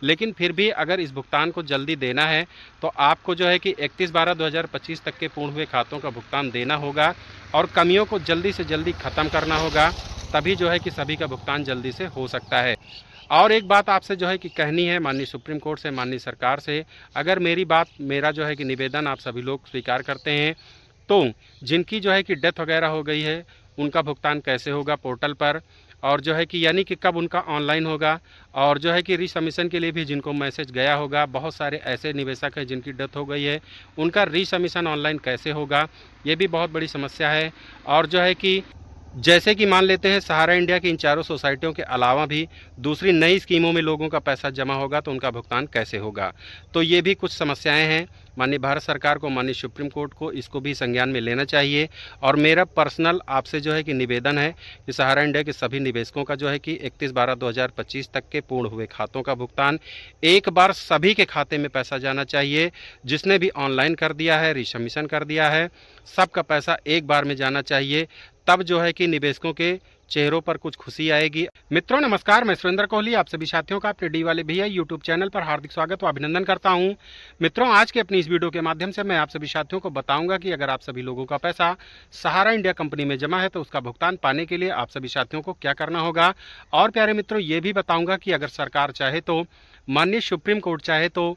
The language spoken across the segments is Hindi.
लेकिन फिर भी अगर इस भुगतान को जल्दी देना है तो आपको जो है कि 31/12/2025 तक के पूर्ण हुए खातों का भुगतान देना होगा और कमियों को जल्दी से जल्दी ख़त्म करना होगा, तभी जो है कि सभी का भुगतान जल्दी से हो सकता है। और एक बात आपसे जो है कि कहनी है माननीय सुप्रीम कोर्ट से, माननीय सरकार से, अगर मेरा जो है कि निवेदन आप सभी लोग स्वीकार करते हैं तो जिनकी जो है कि डेथ वगैरह हो गई है उनका भुगतान कैसे होगा पोर्टल पर, और जो है कि यानी कि कब उनका ऑनलाइन होगा, और जो है कि रीसबमिशन के लिए भी जिनको मैसेज गया होगा, बहुत सारे ऐसे निवेशक हैं जिनकी डेथ हो गई है, उनका रीसबमिशन ऑनलाइन कैसे होगा, ये भी बहुत बड़ी समस्या है। और जो है कि जैसे कि मान लेते हैं सहारा इंडिया की इन चारों सोसाइटियों के अलावा भी दूसरी नई स्कीमों में लोगों का पैसा जमा होगा तो उनका भुगतान कैसे होगा, तो ये भी कुछ समस्याएं हैं। माननीय भारत सरकार को, माननीय सुप्रीम कोर्ट को इसको भी संज्ञान में लेना चाहिए। और मेरा पर्सनल आपसे जो है कि निवेदन है कि सहारा इंडिया के सभी निवेशकों का जो है कि 31/12/2025 तक के पूर्ण हुए खातों का भुगतान एक बार सभी के खाते में पैसा जाना चाहिए। जिसने भी ऑनलाइन कर दिया है, रिसबमिशन कर दिया है, सबका पैसा एक बार में जाना चाहिए, तब जो है कि निवेशकों के चेहरों पर कुछ खुशी आएगी। मित्रों नमस्कार, मैं सुरेंद्र कोहली आप सभी साथियों का अपने डी वाले भैया यूट्यूब चैनल पर हार्दिक स्वागत व अभिनंदन करता हूं। मित्रों आज के अपनी इस वीडियो के माध्यम से मैं आप सभी साथियों को बताऊंगा कि अगर आप सभी लोगों का पैसा सहारा इंडिया कंपनी में जमा है तो उसका भुगतान पाने के लिए आप सभी साथियों को क्या करना होगा। और प्यारे मित्रों ये भी बताऊंगा कि अगर सरकार चाहे तो, माननीय सुप्रीम कोर्ट चाहे तो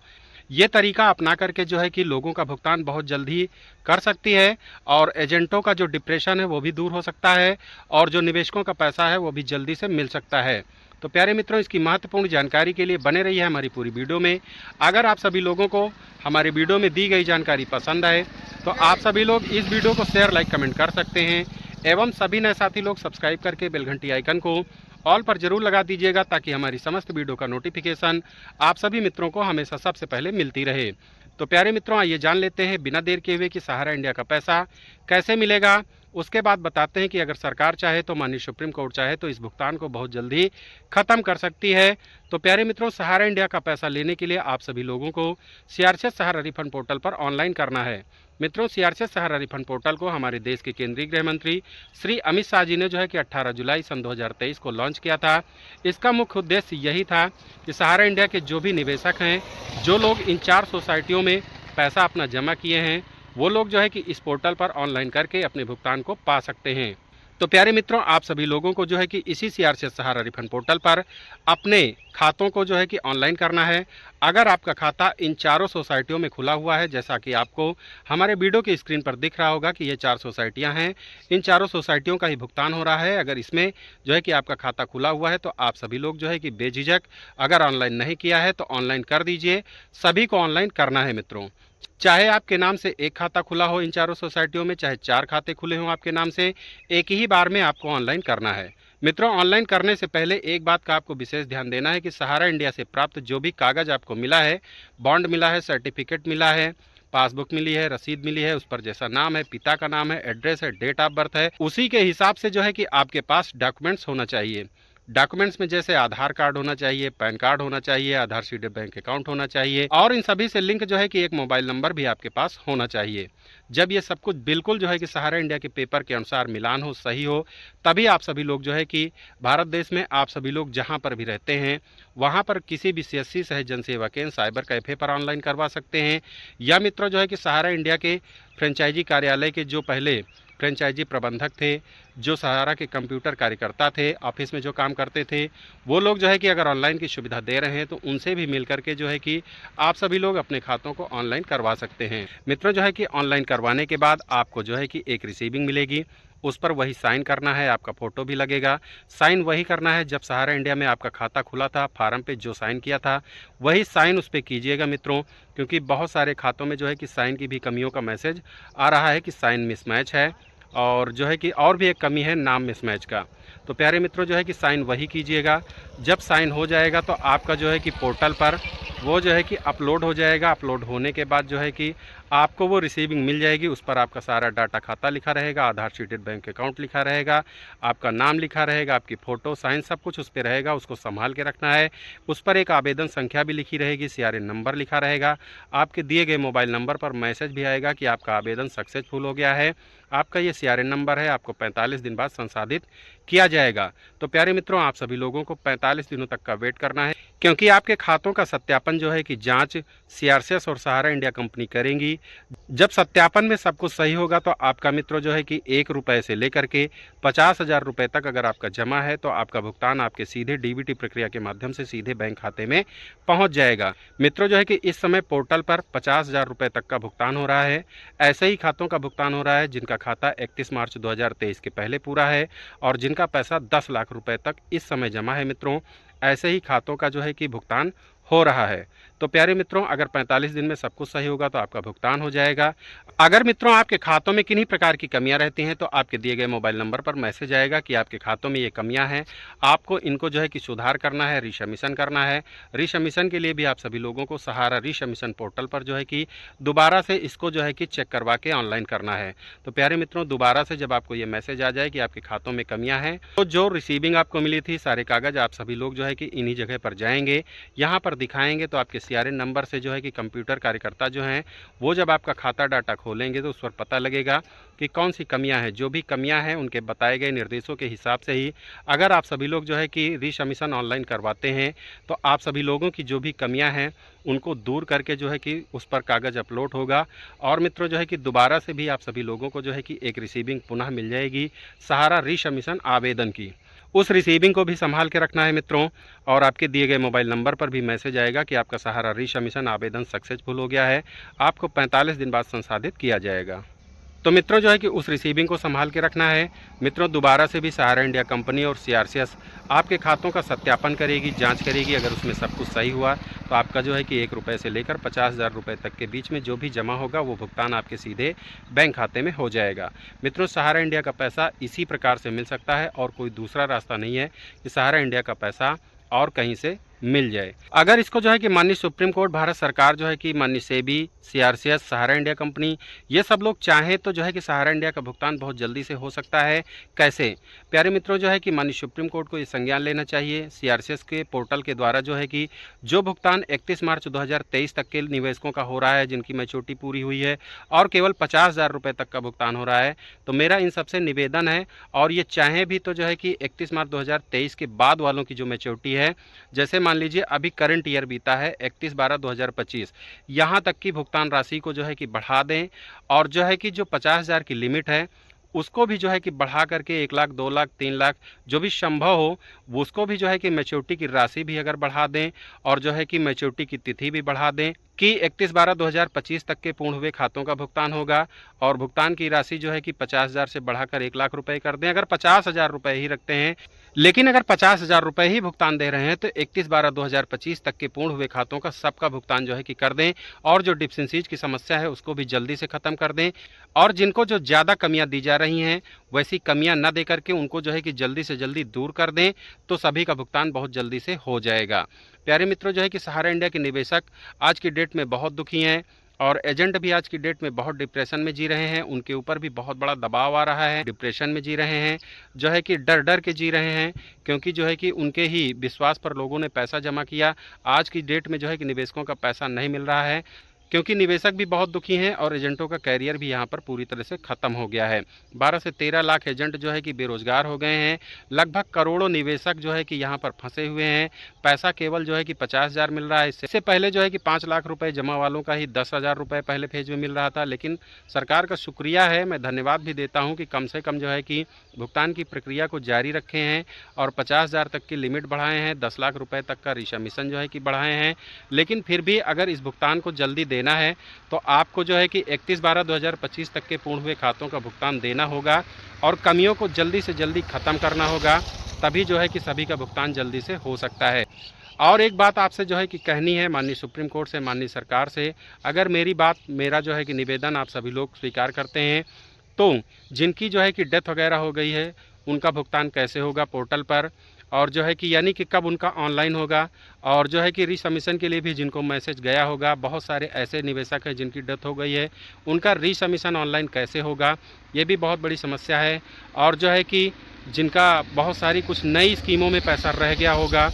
ये तरीका अपना करके जो है कि लोगों का भुगतान बहुत जल्दी कर सकती है, और एजेंटों का जो डिप्रेशन है वो भी दूर हो सकता है, और जो निवेशकों का पैसा है वो भी जल्दी से मिल सकता है। तो प्यारे मित्रों इसकी महत्वपूर्ण जानकारी के लिए बने रहिए हमारी पूरी वीडियो में। अगर आप सभी लोगों को हमारी वीडियो में दी गई जानकारी पसंद आए तो आप सभी लोग इस वीडियो को शेयर लाइक कमेंट कर सकते हैं, एवं सभी नए साथी लोग सब्सक्राइब करके बेल घंटी आइकन को ऑल पर जरूर लगा दीजिएगा ताकि हमारी समस्त वीडियो का नोटिफिकेशन आप सभी मित्रों को हमेशा सबसे पहले मिलती रहे। तो प्यारे मित्रों आइए जान लेते हैं बिना देर किए हुए कि सहारा इंडिया का पैसा कैसे मिलेगा। उसके बाद बताते हैं कि अगर सरकार चाहे तो, माननीय सुप्रीम कोर्ट चाहे तो इस भुगतान को बहुत जल्दी ख़त्म कर सकती है। तो प्यारे मित्रों सहारा इंडिया का पैसा लेने के लिए आप सभी लोगों को सीआरसीएस सहारा रिफंड पोर्टल पर ऑनलाइन करना है। मित्रों सीआरसीएस सहारा रिफंड पोर्टल को हमारे देश के केंद्रीय गृह मंत्री श्री अमित शाह जी ने जो है कि 18 जुलाई सन 2023 को लॉन्च किया था। इसका मुख्य उद्देश्य यही था कि सहारा इंडिया के जो भी निवेशक हैं, जो लोग इन 4 सोसाइटियों में पैसा अपना जमा किए हैं, वो लोग जो है कि इस पोर्टल पर ऑनलाइन करके अपने भुगतान को पा सकते हैं। तो प्यारे मित्रों आप सभी लोगों को जो है कि इसी सीआरसीएस सहारा रिफंड पोर्टल पर अपने खातों को जो है कि ऑनलाइन करना है। अगर आपका खाता इन चारों सोसाइटियों में खुला हुआ है, जैसा कि आपको हमारे वीडियो की स्क्रीन पर दिख रहा होगा कि ये 4 सोसाइटियां हैं, इन चारों सोसाइटियों का ही भुगतान हो रहा है। अगर इसमें जो है कि आपका खाता खुला हुआ है तो आप सभी लोग जो है कि बेझिझक, अगर ऑनलाइन नहीं किया है तो ऑनलाइन कर दीजिए। सभी को ऑनलाइन करना है मित्रों, चाहे आपके नाम से एक खाता खुला हो इन चारों सोसाइटियों में, चाहे 4 खाते खुले हों आपके नाम से, एक ही बार में आपको ऑनलाइन करना है। मित्रों ऑनलाइन करने से पहले एक बात का आपको विशेष ध्यान देना है कि सहारा इंडिया से प्राप्त जो भी कागज़ आपको मिला है, बॉन्ड मिला है, सर्टिफिकेट मिला है, पासबुक मिली है, रसीद मिली है, उस पर जैसा नाम है, पिता का नाम है, एड्रेस है, डेट ऑफ बर्थ है, उसी के हिसाब से जो है कि आपके पास डॉक्यूमेंट्स होना चाहिए। डॉक्यूमेंट्स में जैसे आधार कार्ड होना चाहिए, पैन कार्ड होना चाहिए, आधार सीडेड बैंक अकाउंट होना चाहिए, और इन सभी से लिंक जो है कि एक मोबाइल नंबर भी आपके पास होना चाहिए। जब ये सब कुछ बिल्कुल जो है कि सहारा इंडिया के पेपर के अनुसार मिलान हो, सही हो, तभी आप सभी लोग जो है कि भारत देश में आप सभी लोग जहाँ पर भी रहते हैं वहाँ पर किसी भी सीएससी सह जनसेवा केंद्र, साइबर कैफे पर ऑनलाइन करवा सकते हैं। या मित्रों जो है कि सहारा इंडिया के फ्रेंचाइजी कार्यालय के जो पहले फ्रेंचाइजी प्रबंधक थे, जो सहारा के कंप्यूटर कार्यकर्ता थे, ऑफिस में जो काम करते थे, वो लोग जो है कि अगर ऑनलाइन की सुविधा दे रहे हैं तो उनसे भी मिल करके जो है कि आप सभी लोग अपने खातों को ऑनलाइन करवा सकते हैं। मित्रों जो है कि ऑनलाइन करवाने के बाद आपको जो है कि एक रिसीविंग मिलेगी, उस पर वही साइन करना है, आपका फ़ोटो भी लगेगा। साइन वही करना है जब सहारा इंडिया में आपका खाता खुला था, फार्म पे जो साइन किया था वही साइन उस पर कीजिएगा मित्रों, क्योंकि बहुत सारे खातों में जो है कि साइन की भी कमियों का मैसेज आ रहा है कि साइन मिसमैच है, और जो है कि और भी एक कमी है नाम मिसमैच का। तो प्यारे मित्रों जो है कि साइन वही कीजिएगा। जब साइन हो जाएगा तो आपका जो है कि पोर्टल पर वो जो है कि अपलोड हो जाएगा। अपलोड होने के बाद जो है कि आपको वो रिसीविंग मिल जाएगी। उस पर आपका सारा डाटा, खाता लिखा रहेगा, आधार सीटेड बैंक अकाउंट लिखा रहेगा, आपका नाम लिखा रहेगा, आपकी फ़ोटो, साइन सब कुछ उस पर रहेगा। उसको संभाल के रखना है। उस पर एक आवेदन संख्या भी लिखी रहेगी, सीआरएन नंबर लिखा रहेगा। आपके दिए गए मोबाइल नंबर पर मैसेज भी आएगा कि आपका आवेदन सक्सेसफुल हो गया है। आपका ये CRN नंबर है, आपको 45 दिन बाद संसाधित किया जाएगा। तो प्यारे मित्रों, आप सभी लोगों को 45 दिनों तक का वेट करना है, क्योंकि आपके खातों का सत्यापन जो है कि जांच CRCS और सहारा इंडिया कंपनी करेंगी। जब सत्यापन में सब कुछ सही होगा तो आपका मित्रों जो है कि 1 रुपये से लेकर के 50,000 रुपये तक अगर आपका जमा है तो आपका भुगतान आपके सीधे DBT प्रक्रिया के माध्यम से सीधे बैंक खाते में पहुंच जाएगा। मित्रों जो है कि इस समय पोर्टल पर 50,000 रुपये तक का भुगतान हो रहा है। ऐसे ही खातों का भुगतान हो रहा है जिनका खाता 31 मार्च 2023 के पहले पूरा है और जिनका पैसा 10 लाख रुपए तक इस समय जमा है। मित्रों, ऐसे ही खातों का जो है कि भुगतान हो रहा है। तो प्यारे मित्रों, अगर 45 दिन में सब कुछ सही होगा तो आपका भुगतान हो जाएगा। अगर मित्रों आपके खातों में किन्हीं प्रकार की कमियां रहती हैं तो आपके दिए गए मोबाइल नंबर पर मैसेज आएगा कि आपके खातों में ये कमियां हैं, आपको इनको जो है कि सुधार करना है, रीसबमिशन करना है। रीसबमिशन के लिए भी आप सभी लोगों को सहारा रीसबमिशन पोर्टल पर जो है कि दोबारा से इसको जो है कि चेक करवा के ऑनलाइन करना है। तो प्यारे मित्रों, दोबारा से जब आपको ये मैसेज आ जाए कि आपके खातों में कमियाँ हैं, तो जो रिसीविंग आपको मिली थी सारे कागज़ आप सभी लोग जो है कि इन्हीं जगह पर जाएंगे, यहाँ पर दिखाएंगे तो आपके CRN नंबर से जो है कि कंप्यूटर कार्यकर्ता जो हैं वो जब आपका खाता डाटा खोलेंगे तो उस पर पता लगेगा कि कौन सी कमियां हैं। जो भी कमियां हैं उनके बताए गए निर्देशों के हिसाब से ही अगर आप सभी लोग जो है कि रीसबमिशन ऑनलाइन करवाते हैं तो आप सभी लोगों की जो भी कमियां हैं उनको दूर करके जो है कि उस पर कागज़ अपलोड होगा। और मित्रों जो है कि दोबारा से भी आप सभी लोगों को जो है कि एक रिसीविंग पुनः मिल जाएगी सहारा रीसबमिशन आवेदन की। उस रिसीविंग को भी संभाल के रखना है मित्रों, और आपके दिए गए मोबाइल नंबर पर भी मैसेज आएगा कि आपका सहारा रीसबमिशन आवेदन सक्सेसफुल हो गया है, आपको 45 दिन बाद संसाधित किया जाएगा। तो मित्रों जो है कि उस रिसीविंग को संभाल के रखना है। मित्रों, दोबारा से भी सहारा इंडिया कंपनी और CRCS आपके खातों का सत्यापन करेगी, जांच करेगी। अगर उसमें सब कुछ सही हुआ तो आपका जो है कि 1 रुपये से लेकर 50,000 रुपये तक के बीच में जो भी जमा होगा वो भुगतान आपके सीधे बैंक खाते में हो जाएगा। मित्रों, सहारा इंडिया का पैसा इसी प्रकार से मिल सकता है और कोई दूसरा रास्ता नहीं है कि सहारा इंडिया का पैसा और कहीं से मिल जाए। अगर इसको जो है कि माननीय सुप्रीम कोर्ट, भारत सरकार जो है कि माननीय सेबी, CRCS, सहारा इंडिया कंपनी ये सब लोग चाहें तो जो है कि सहारा इंडिया का भुगतान बहुत जल्दी से हो सकता है। कैसे? प्यारे मित्रों जो है कि माननीय सुप्रीम कोर्ट को ये संज्ञान लेना चाहिए। CRCS के पोर्टल के द्वारा जो है कि जो भुगतान 31 मार्च 2023 तक के निवेशकों का हो रहा है जिनकी मैच्योरिटी पूरी हुई है और केवल 50,000 रुपये तक का भुगतान हो रहा है, तो मेरा इन सबसे निवेदन है और ये चाहें भी तो जो है कि 31 मार्च 2023 के बाद वालों की जो मैच्योरिटी है, जैसे मान लीजिए अभी करंट ईयर बीता है 31/12/2025, यहाँ तक की भुगतान राशि को जो है कि बढ़ा दें और जो है कि जो 50,000 की लिमिट है उसको भी जो है कि बढ़ा करके 1 लाख, 2 लाख, 3 लाख जो भी संभव हो उसको भी जो है कि मैच्योरिटी की राशि भी अगर बढ़ा दें और जो है कि मैच्योरिटी की तिथि भी बढ़ा दें कि 31/12/2025 तक के पूर्ण हुए खातों का भुगतान होगा और भुगतान की राशि जो है कि 50,000 से बढ़ाकर 1 लाख रुपए कर दें। अगर 50,000 रुपये ही रखते हैं, लेकिन अगर 50,000 रुपये ही भुगतान दे रहे हैं तो 31/12/2025 तक के पूर्ण हुए खातों का सबका भुगतान जो है कि कर दें और जो डिफिसिएंसीज की समस्या है उसको भी जल्दी से ख़त्म कर दें और जिनको जो ज़्यादा कमियां दी जा रही हैं वैसी कमियां न दे करके उनको जो है कि जल्दी से जल्दी दूर कर दें तो सभी का भुगतान बहुत जल्दी से हो जाएगा। प्यारे मित्रों जो है कि सहारा इंडिया के निवेशक आज की डेट में बहुत दुखी हैं और एजेंट भी आज की डेट में बहुत डिप्रेशन में जी रहे हैं। उनके ऊपर भी बहुत बड़ा दबाव आ रहा है, डिप्रेशन में जी रहे हैं, जो है कि डर डर के जी रहे हैं, क्योंकि जो है कि उनके ही विश्वास पर लोगों ने पैसा जमा किया। आज की डेट में जो है कि निवेशकों का पैसा नहीं मिल रहा है क्योंकि निवेशक भी बहुत दुखी हैं और एजेंटों का कैरियर भी यहाँ पर पूरी तरह से ख़त्म हो गया है। 12 से 13 लाख एजेंट जो है कि बेरोजगार हो गए हैं। लगभग करोड़ों निवेशक जो है कि यहाँ पर फंसे हुए हैं। पैसा केवल जो है कि 50,000 मिल रहा है। इससे पहले जो है कि 5 लाख रुपए जमा वालों का ही 10,000 रुपये पहले फेज में मिल रहा था, लेकिन सरकार का शुक्रिया है, मैं धन्यवाद भी देता हूँ कि कम से कम जो है कि भुगतान की प्रक्रिया को जारी रखे हैं और 50,000 तक की लिमिट बढ़ाए हैं, 10 लाख रुपये तक का रीसबमिशन जो है कि बढ़ाए हैं। लेकिन फिर भी अगर इस भुगतान को जल्दी देना है तो आपको जो है कि 31/12/2025 तक के पूर्ण हुए खातों का भुगतान देना होगा और कमियों को जल्दी से जल्दी ख़त्म करना होगा, तभी जो है कि सभी का भुगतान जल्दी से हो सकता है। और एक बात आपसे जो है कि कहनी है माननीय सुप्रीम कोर्ट से, माननीय सरकार से, अगर मेरा जो है कि निवेदन आप सभी लोग स्वीकार करते हैं तो जिनकी जो है कि डेथ वगैरह हो गई है उनका भुगतान कैसे होगा पोर्टल पर, और जो है कि यानी कि कब उनका ऑनलाइन होगा, और जो है कि रीसबमिशन के लिए भी जिनको मैसेज गया होगा, बहुत सारे ऐसे निवेशक हैं जिनकी डेथ हो गई है, उनका रीसबमिशन ऑनलाइन कैसे होगा, ये भी बहुत बड़ी समस्या है। और जो है कि जिनका बहुत सारी कुछ नई स्कीमों में पैसा रह गया होगा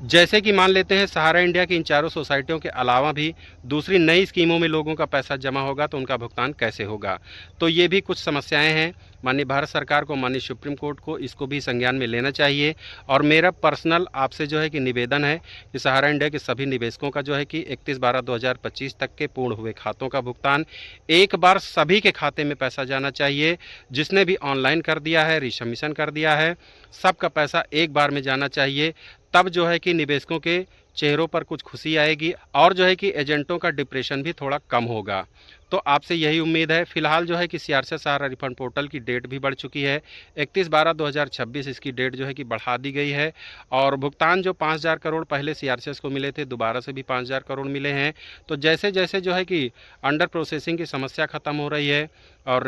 जैसे कि मान लेते हैं सहारा इंडिया की इन चारों सोसाइटियों के अलावा भी दूसरी नई स्कीमों में लोगों का पैसा जमा होगा तो उनका भुगतान कैसे होगा। तो ये भी कुछ समस्याएं हैं। माननीय भारत सरकार को, माननीय सुप्रीम कोर्ट को इसको भी संज्ञान में लेना चाहिए। और मेरा पर्सनल आपसे जो है कि निवेदन है कि सहारा इंडिया के सभी निवेशकों का जो है कि 31/12/2025 तक के पूर्ण हुए खातों का भुगतान एक बार सभी के खाते में पैसा जाना चाहिए। जिसने भी ऑनलाइन कर दिया है, रिसबमिशन कर दिया है, सबका पैसा एक बार में जाना चाहिए। तब जो है कि निवेशकों के चेहरों पर कुछ खुशी आएगी और जो है कि एजेंटों का डिप्रेशन भी थोड़ा कम होगा। तो आपसे यही उम्मीद है। फिलहाल जो है कि सीआरसी सहारा रिफंड पोर्टल की डेट भी बढ़ चुकी है। 31/12/2026 इसकी डेट जो है कि बढ़ा दी गई है। और भुगतान जो 5,000 करोड़ पहले सीआरसीएस को मिले थे, दोबारा से भी 5,000 करोड़ मिले हैं। तो जैसे जैसे जो है कि अंडर प्रोसेसिंग की समस्या ख़त्म हो रही है और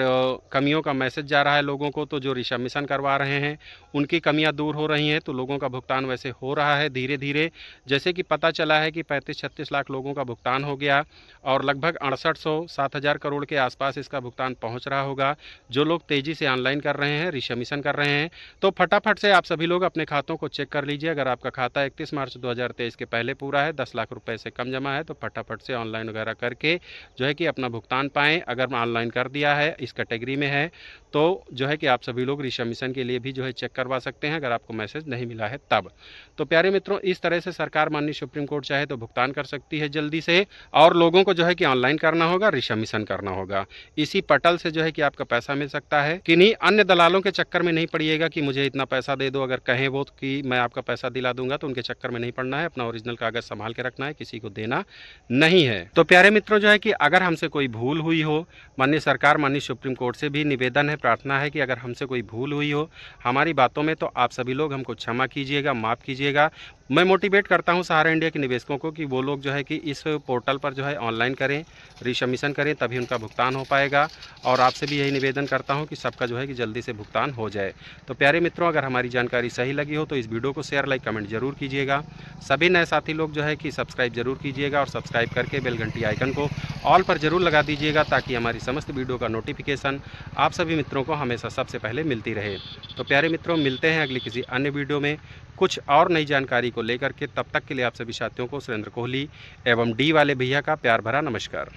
कमियों का मैसेज जा रहा है लोगों को, तो जो रिसबमिशन करवा रहे हैं उनकी कमियां दूर हो रही हैं, तो लोगों का भुगतान वैसे हो रहा है धीरे धीरे। जैसे कि पता चला है कि 35-36 लाख लोगों का भुगतान हो गया और लगभग 6800-7000 करोड़ के आसपास इसका भुगतान पहुंच रहा होगा। जो लोग तेज़ी से ऑनलाइन कर रहे हैं, रिसबमिशन कर रहे हैं, तो फटाफट से आप सभी लोग अपने खातों को चेक कर लीजिए। अगर आपका खाता 31 मार्च 2023 के पहले पूरा है, 10 लाख रुपए से कम जमा है, तो फटाफट से ऑनलाइन वगैरह करके जो है कि अपना भुगतान पाएँ। अगर ऑनलाइन कर दिया है, इस कैटेगरी में है, तो जो है कि आप सभी लोग रिसबमिशन के लिए भी जो है चेक करवा सकते हैं अगर आपको मैसेज नहीं मिला है तब। तो प्यारे मित्रों, इस तरह से सरकार, माननीय सुप्रीम कोर्ट चाहे तो भुगतान कर सकती है जल्दी से, और लोगों को जो है कि ऑनलाइन करना होगा, रिसबमिशन करना होगा। इसी पटल से जो है कि आपका पैसा मिल सकता है। किन्हीं अन्य दलालों के चक्कर में नहीं पड़िएगा कि मुझे इतना पैसा दे दो। अगर कहें वो कि मैं आपका पैसा दिला दूंगा, तो उनके चक्कर में नहीं पड़ना है। अपना ओरिजिनल कागज संभाल के रखना है, किसी को देना नहीं है। तो प्यारे मित्रों, जो है कि अगर हमसे कोई भूल हुई हो, माननीय सरकार, माननीय सुप्रीम कोर्ट से भी निवेदन है, प्रार्थना है कि अगर हमसे कोई भूल हुई हो हमारी बातों में, तो आप सभी लोग हमको क्षमा कीजिएगा, माफ़ कीजिएगा। मैं मोटिवेट करता हूं सहारा इंडिया के निवेशकों को कि वो लोग जो है कि इस पोर्टल पर जो है ऑनलाइन करें, रिसबमिशन करें, तभी उनका भुगतान हो पाएगा। और आपसे भी यही निवेदन करता हूं कि सबका जो है कि जल्दी से भुगतान हो जाए। तो प्यारे मित्रों, अगर हमारी जानकारी सही लगी हो तो इस वीडियो को शेयर, लाइक, कमेंट जरूर कीजिएगा। सभी नए साथी लोग जो है कि सब्सक्राइब जरूर कीजिएगा और सब्सक्राइब करके बेल घंटी आइकन को ऑल पर जरूर लगा दीजिएगा, ताकि हमारी समस्त वीडियो का नोटिफिकेशन आप सभी मित्रों को हमेशा सबसे पहले मिलती रहे। तो प्यारे मित्रों, मिलते हैं अगली किसी अन्य वीडियो में कुछ और नई जानकारी को लेकर के। तब तक के लिए आप सभी साथियों को सुरेंद्र कोहली एवं डी वाले भैया का प्यार भरा नमस्कार।